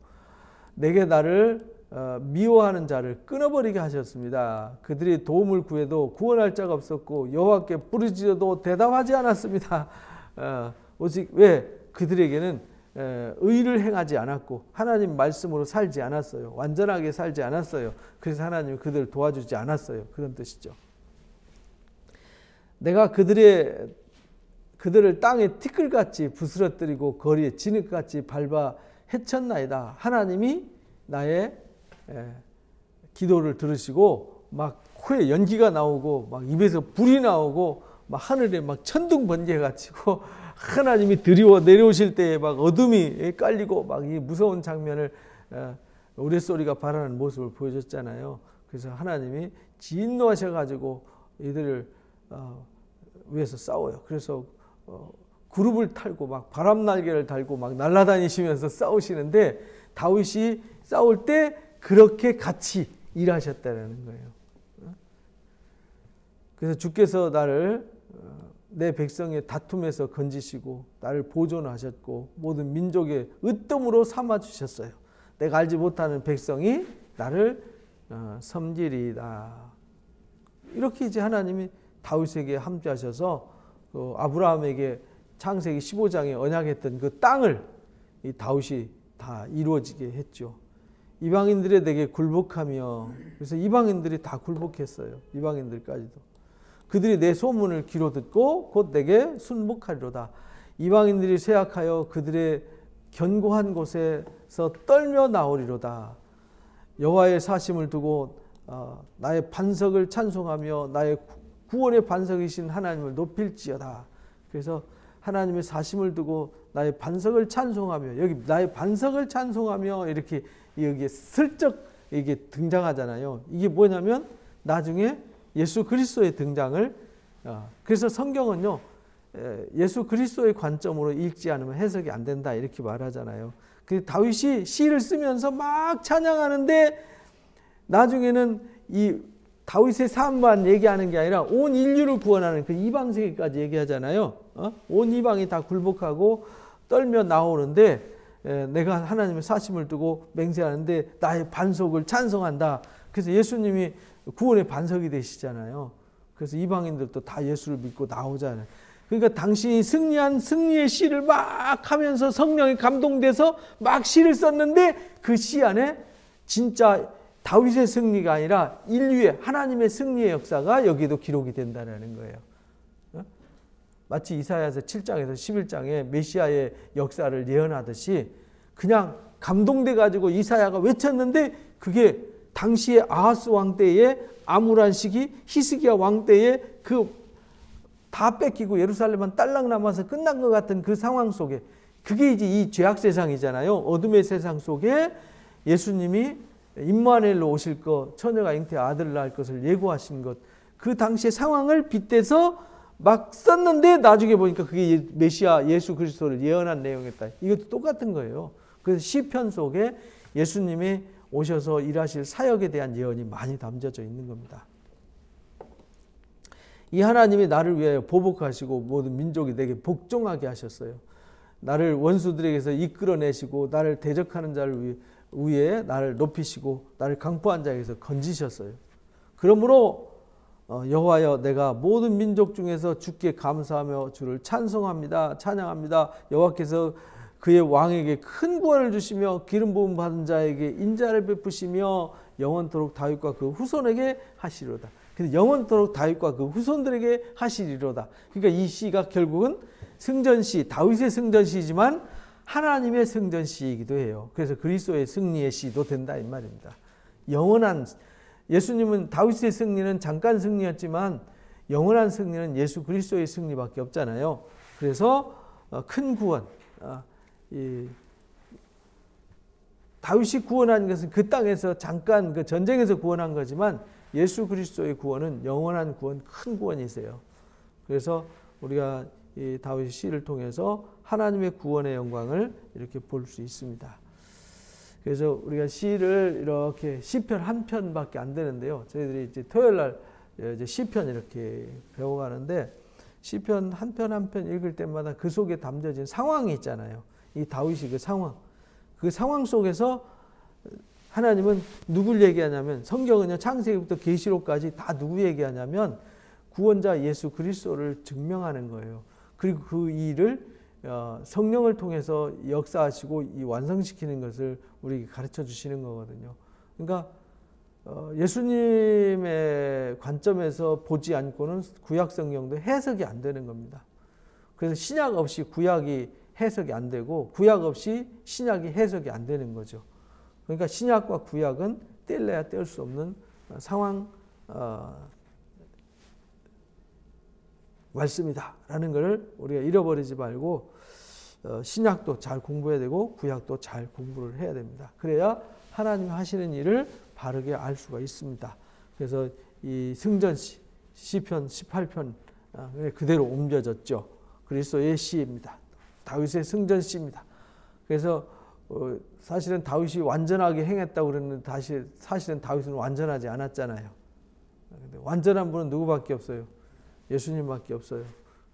내게 나를 미워하는 자를 끊어버리게 하셨습니다. 그들이 도움을 구해도 구원할 자가 없었고 여호와께 부르짖어도 대답하지 않았습니다. 오직 왜 그들에게는 의를 행하지 않았고 하나님 말씀으로 살지 않았어요. 완전하게 살지 않았어요. 그래서 하나님이 그들을 도와주지 않았어요. 그런 뜻이죠. 내가 그들을 땅에 티끌같이 부스러뜨리고 거리에 진흙같이 밟아 해쳤나이다. 하나님이 나의 기도를 들으시고 막 코에 연기가 나오고 막 입에서 불이 나오고 막 하늘에 막 천둥 번개 가지고 하나님이 드리워 내려오실 때에 막 어둠이 깔리고 막 이 무서운 장면을 우레소리가 발하는 모습을 보여줬잖아요. 그래서 하나님이 진노하셔가지고 이들을 위해서 싸워요. 그래서 그룹을 탈고 막 바람 날개를 달고 막 날아다니시면서 싸우시는데 다윗이 싸울 때 그렇게 같이 일하셨다는 거예요. 그래서 주께서 나를 내 백성의 다툼에서 건지시고 나를 보존하셨고 모든 민족의 으뜸으로 삼아주셨어요. 내가 알지 못하는 백성이 나를 섬기리이다. 이렇게 이제 하나님이 다윗에게 함께하셔서 아브라함에게 창세기 15장에 언약했던 그 땅을 이 다윗이 다 이루어지게 했죠. 이방인들의 내게 굴복하며 그래서 이방인들이 다 굴복했어요. 이방인들까지도. 그들이 내 소문을 귀로 듣고 곧 내게 순복하리로다. 이방인들이 쇠약하여 그들의 견고한 곳에서 떨며 나오리로다. 여호와의 사심을 두고 나의 반석을 찬송하며 나의 구원의 반석이신 하나님을 높일지어다. 그래서 하나님의 사심을 두고 나의 반석을 찬송하며 여기 나의 반석을 찬송하며 이렇게 여기에 슬쩍 이게 등장하잖아요. 이게 뭐냐면 나중에 예수 그리스도의 등장을 그래서 성경은요 예수 그리스도의 관점으로 읽지 않으면 해석이 안 된다 이렇게 말하잖아요. 그 다윗이 시를 쓰면서 막 찬양하는데 나중에는 이 다윗의 삶만 얘기하는 게 아니라 온 인류를 구원하는 그 이방 세계까지 얘기하잖아요. 온 이방이 다 굴복하고 떨며 나오는데 내가 하나님의 사심을 두고 맹세하는데 나의 반석을 찬송한다. 그래서 예수님이 구원의 반석이 되시잖아요. 그래서 이방인들도 다 예수를 믿고 나오잖아요. 그러니까 당신이 승리한 승리의 시를 막 하면서 성령이 감동돼서 막 시를 썼는데 그 시 안에 진짜 다윗의 승리가 아니라 인류의 하나님의 승리의 역사가 여기도 기록이 된다는 거예요. 마치 이사야서 7장에서 11장에 메시아의 역사를 예언하듯이 그냥 감동돼 가지고 이사야가 외쳤는데 그게 당시에 아하스 왕 때에 아무란 시기 히스기야 왕 때에 그 다 뺏기고 예루살렘만 딸랑 남아서 끝난 것 같은 그 상황 속에 그게 이제 이 죄악 세상이잖아요. 어둠의 세상 속에 예수님이 임마누엘로 오실 것, 처녀가 잉태의 아들을 낳을 것을 예고하신 것, 그 당시의 상황을 빗대서 막 썼는데 나중에 보니까 그게 메시아 예수 그리스도를 예언한 내용이었다. 이것도 똑같은 거예요. 그래서 시편 속에 예수님이 오셔서 일하실 사역에 대한 예언이 많이 담겨져 있는 겁니다. 이 하나님이 나를 위하여 보복하시고 모든 민족이 내게 복종하게 하셨어요. 나를 원수들에게서 이끌어내시고 나를 대적하는 자를 위해 나를 높이시고 나를 강포한 자에게서 건지셨어요. 그러므로 여호와여 내가 모든 민족 중에서 주께 감사하며 주를 찬송합니다. 찬양합니다. 여호와께서 그의 왕에게 큰 구원을 주시며 기름 부음 받은 자에게 인자를 베푸시며 영원토록 다윗과 그 후손에게 하시리로다. 근데 영원토록 다윗과 그 후손들에게 하시리로다. 그러니까 이 시가 결국은 승전시, 다윗의 승전시지만 하나님의 승전시이기도 해요. 그래서 그리스도의 승리의 시도 된다 이 말입니다. 영원한, 예수님은 다윗의 승리는 잠깐 승리였지만 영원한 승리는 예수 그리스도의 승리밖에 없잖아요. 그래서 큰 구원, 다윗이 구원한 것은 그 땅에서 잠깐 그 전쟁에서 구원한 거지만 예수 그리스도의 구원은 영원한 구원, 큰 구원이세요. 그래서 우리가 이 다윗의 시를 통해서 하나님의 구원의 영광을 이렇게 볼 수 있습니다. 그래서 우리가 시를 이렇게 시편 한 편밖에 안 되는데요. 저희들이 이제 토요일 날 이제 시편 이렇게 배워가는데 시편 한 편 한 편 읽을 때마다 그 속에 담겨진 상황이 있잖아요. 이 다윗이 그 상황 속에서 하나님은 누굴 얘기하냐면 성경은요 창세기부터 계시록까지 다 누구 얘기하냐면 구원자 예수 그리스도를 증명하는 거예요. 그리고 그 일을 성령을 통해서 역사하시고 이 완성시키는 것을 우리에게 가르쳐 주시는 거거든요. 그러니까 예수님의 관점에서 보지 않고는 구약 성경도 해석이 안 되는 겁니다. 그래서 신약 없이 구약이 해석이 안 되고 구약 없이 신약이 해석이 안 되는 거죠. 그러니까 신약과 구약은 뗄래야 뗄 수 없는 상황 말씀이다라는 것을 우리가 잃어버리지 말고 신약도 잘 공부해야 되고 구약도 잘 공부를 해야 됩니다. 그래야 하나님이 하시는 일을 바르게 알 수가 있습니다. 그래서 이 승전시 시편 18편 그대로 옮겨졌죠. 그리스도의 시입니다. 다윗의 승전시입니다. 그래서 사실은 다윗이 완전하게 행했다고 그랬는데 사실은 다윗은 완전하지 않았잖아요. 완전한 분은 누구밖에 없어요? 예수님밖에 없어요.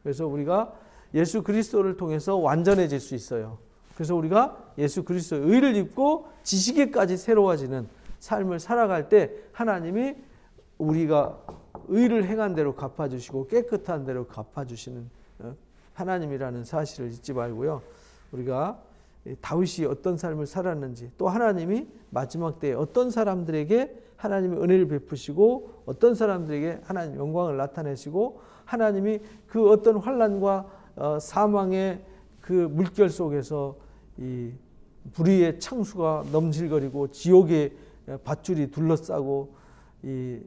그래서 우리가 예수 그리스도를 통해서 완전해질 수 있어요. 그래서 우리가 예수 그리스도의 의를 입고 지식에까지 새로워지는 삶을 살아갈 때 하나님이 우리가 의를 행한 대로 갚아주시고 깨끗한 대로 갚아주시는 하나님이라는 사실을 잊지 말고요. 우리가 다윗이 어떤 삶을 살았는지 또 하나님이 마지막 때에 어떤 사람들에게 하나님의 은혜를 베푸시고 어떤 사람들에게 하나님 영광을 나타내시고 하나님이 그 어떤 환난과 사망의 그 물결 속에서 이 불의의 창수가 넘실거리고 지옥의 밧줄이 둘러싸고 이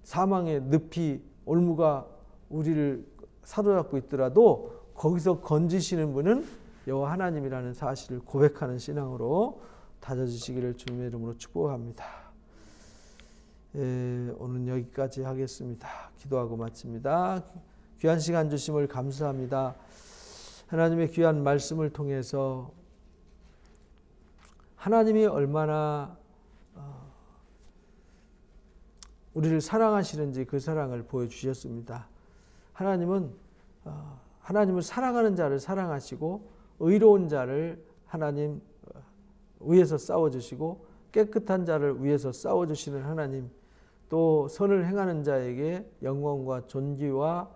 사망의 늪이 올무가 우리를 사로잡고 있더라도 거기서 건지시는 분은 여호와 하나님이라는 사실을 고백하는 신앙으로 다져주시기를 주님의 이름으로 축복합니다. 오늘 여기까지 하겠습니다. 기도하고 마칩니다. 귀한 시간 주심을 감사합니다. 하나님의 귀한 말씀을 통해서 하나님이 얼마나 우리를 사랑하시는지 그 사랑을 보여주셨습니다. 하나님을 사랑하는 자를 사랑하시고 의로운 자를 하나님 위에서 싸워주시고 깨끗한 자를 위에서 싸워주시는 하나님, 또 선을 행하는 자에게 영광과 존귀와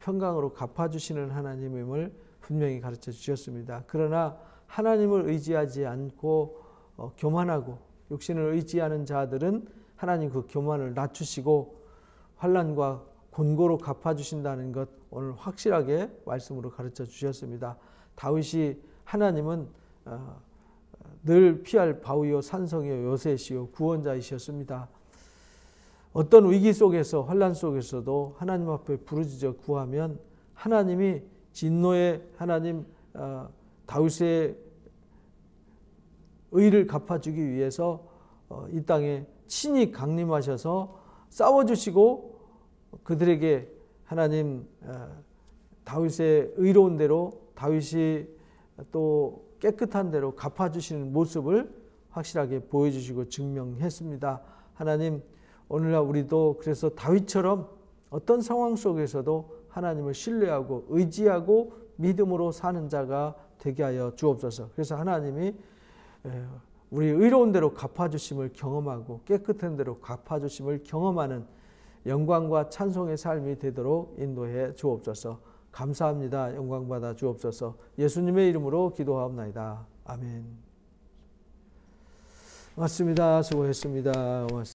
평강으로 갚아주시는 하나님임을 분명히 가르쳐 주셨습니다. 그러나 하나님을 의지하지 않고 교만하고 육신을 의지하는 자들은 하나님 그 교만을 낮추시고 환난과 곤고로 갚아주신다는 것 오늘 확실하게 말씀으로 가르쳐 주셨습니다. 다윗이 하나님은 늘 피할 바위요 산성이요 요새시요 구원자이셨습니다. 어떤 위기 속에서 환난 속에서도 하나님 앞에 부르짖어 구하면 하나님이 진노의 하나님 다윗의 의를 갚아주기 위해서 이 땅에 친히 강림하셔서 싸워주시고 그들에게 하나님 다윗의 의로운 대로 다윗이 또 깨끗한 대로 갚아주시는 모습을 확실하게 보여주시고 증명했습니다. 하나님 오늘날 우리도 그래서 다윗처럼 어떤 상황 속에서도 하나님을 신뢰하고 의지하고 믿음으로 사는 자가 되게 하여 주옵소서. 그래서 하나님이 우리 의로운 대로 갚아주심을 경험하고 깨끗한 대로 갚아주심을 경험하는 영광과 찬송의 삶이 되도록 인도해 주옵소서. 감사합니다. 영광 받아 주옵소서. 예수님의 이름으로 기도하옵나이다. 아멘. 맞습니다. 수고했습니다.